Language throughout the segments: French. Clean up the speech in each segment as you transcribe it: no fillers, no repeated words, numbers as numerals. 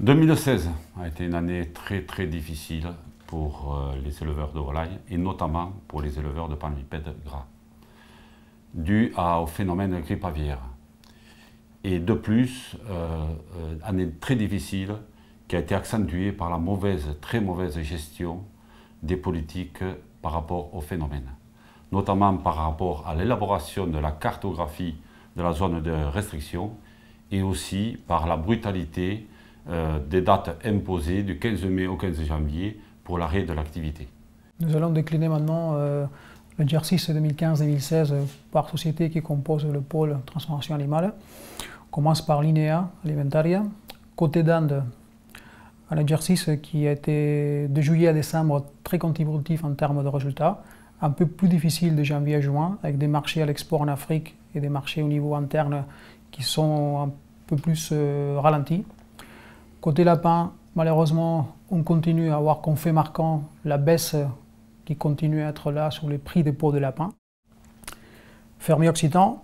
2016 a été une année très difficile pour les éleveurs de volailles et notamment pour les éleveurs de palmipèdes gras, dû au phénomène grippe aviaire. Et de plus, année très difficile qui a été accentuée par la très mauvaise gestion des politiques par rapport au phénomène, notamment par rapport à l'élaboration de la cartographie de la zone de restriction et aussi par la brutalité des dates imposées du 15 mai au 15 janvier pour l'arrêt de l'activité. Nous allons décliner maintenant le exercice 2015-2016 par société qui compose le pôle transformation animale. On commence par l'INEA Alimentaria. Côté d'Inde, un exercice qui a été de juillet à décembre très contributif en termes de résultats, un peu plus difficile de janvier à juin, avec des marchés à l'export en Afrique et des marchés au niveau interne qui sont un peu plus ralentis. Côté lapin, malheureusement, on continue à avoir comme fait marquant la baisse qui continue à être là sur les prix des pots de lapin. Fermier Occitan,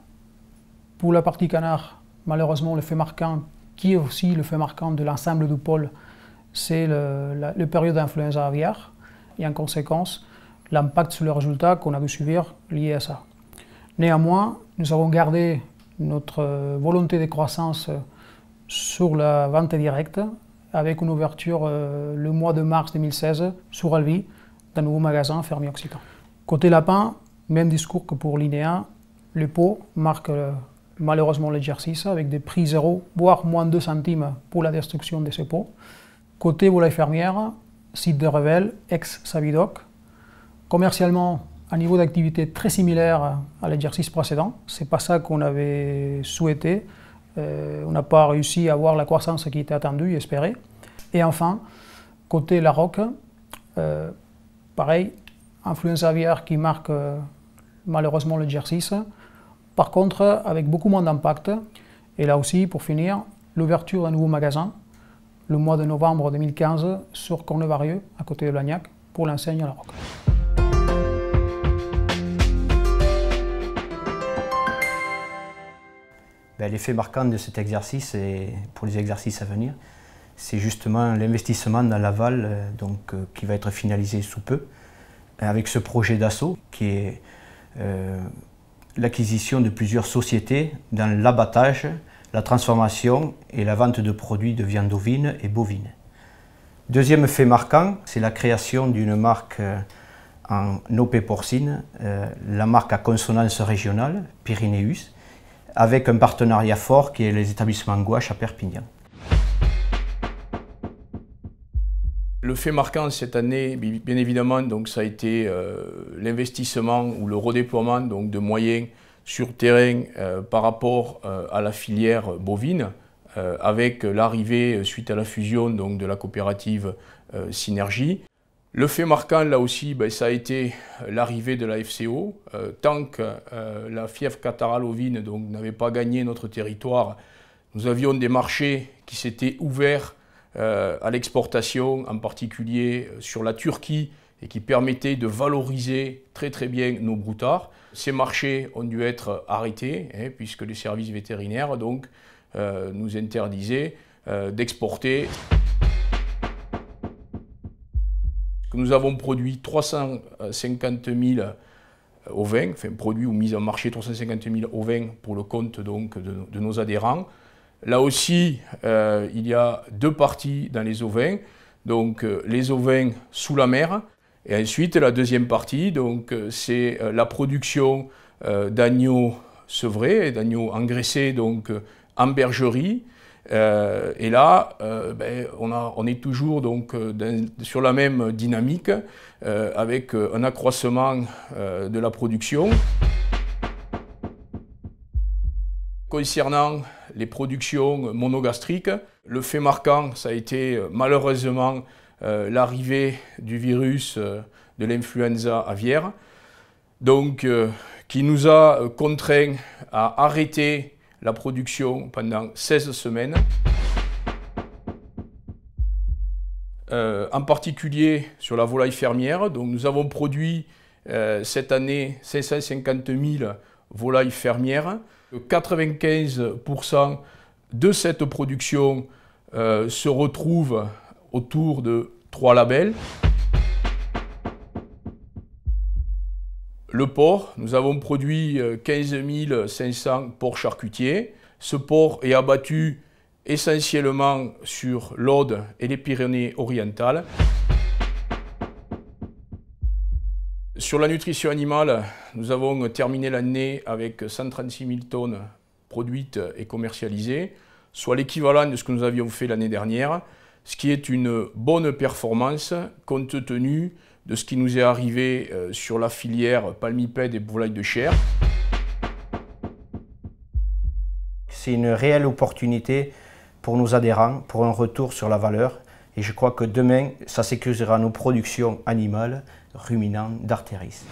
pour la partie canard, malheureusement, le fait marquant, qui est aussi le fait marquant de l'ensemble du pôle, c'est le période d'influenza aviaire et en conséquence, l'impact sur les résultats qu'on a dû subir lié à ça. Néanmoins, nous avons gardé notre volonté de croissance sur la vente directe, avec une ouverture le mois de mars 2016 sur Albi, d'un nouveau magasin Fermier Occitan. Côté lapin, même discours que pour l'INEA, le pot marque malheureusement l'exercice avec des prix zéro, voire moins 2 centimes pour la destruction de ces pots. Côté volaille fermière, site de Revel, ex-Savidoc, commercialement, un niveau d'activité très similaire à l'exercice précédent. Ce n'est pas ça qu'on avait souhaité. On n'a pas réussi à avoir la croissance qui était attendue et espérée. Et enfin, côté Larocque, pareil, influenza aviaire qui marque malheureusement l'exercice. Par contre, avec beaucoup moins d'impact. Et là aussi, pour finir, l'ouverture d'un nouveau magasin, le mois de novembre 2015, sur Cornevarieux, à côté de Blagnac, pour l'enseigne Larocque. L'effet marquant de cet exercice, et pour les exercices à venir, c'est justement l'investissement dans l'aval qui va être finalisé sous peu, avec ce projet d'assaut qui est l'acquisition de plusieurs sociétés dans l'abattage, la transformation et la vente de produits de viande ovine et bovine. Deuxième fait marquant, c'est la création d'une marque en OP porcine, la marque à consonance régionale, Pyrénéus, avec un partenariat fort qui est les établissements Gouache à Perpignan. Le fait marquant cette année, bien évidemment, ça a été l'investissement ou le redéploiement de moyens sur terrain par rapport à la filière bovine, avec l'arrivée, suite à la fusion de la coopérative Synergie. Le fait marquant, là aussi, ça a été l'arrivée de la FCO. Tant que la fièvre catarrhale ovine n'avait pas gagné notre territoire, nous avions des marchés qui s'étaient ouverts à l'exportation, en particulier sur la Turquie, et qui permettaient de valoriser très bien nos broutards. Ces marchés ont dû être arrêtés, puisque les services vétérinaires nous interdisaient d'exporter. Nous avons produit 350 000 ovins, produit ou mis en marché 350 000 ovins pour le compte de nos adhérents. Là aussi, il y a deux parties dans les ovins, les ovins sous la mer, et ensuite la deuxième partie, c'est la production d'agneaux sevrés, d'agneaux engraissés en bergerie. Et là, on est toujours sur la même dynamique avec un accroissement de la production. Concernant les productions monogastriques, le fait marquant, ça a été malheureusement l'arrivée du virus de l'influenza aviaire, qui nous a contraints à arrêter la production pendant 16 semaines. En particulier sur la volaille fermière, nous avons produit cette année 550 000 volailles fermières. 95% de cette production se retrouve autour de 3 labels. Le porc, nous avons produit 15 500 porcs charcutiers. Ce porc est abattu essentiellement sur l'Aude et les Pyrénées-Orientales. Sur la nutrition animale, nous avons terminé l'année avec 136 000 tonnes produites et commercialisées, soit l'équivalent de ce que nous avions fait l'année dernière, ce qui est une bonne performance compte tenu de ce qui nous est arrivé sur la filière palmipèdes et volailles de chair. C'est une réelle opportunité pour nos adhérents, pour un retour sur la valeur. Et je crois que demain, ça sécurisera nos productions animales ruminants d'Arteris.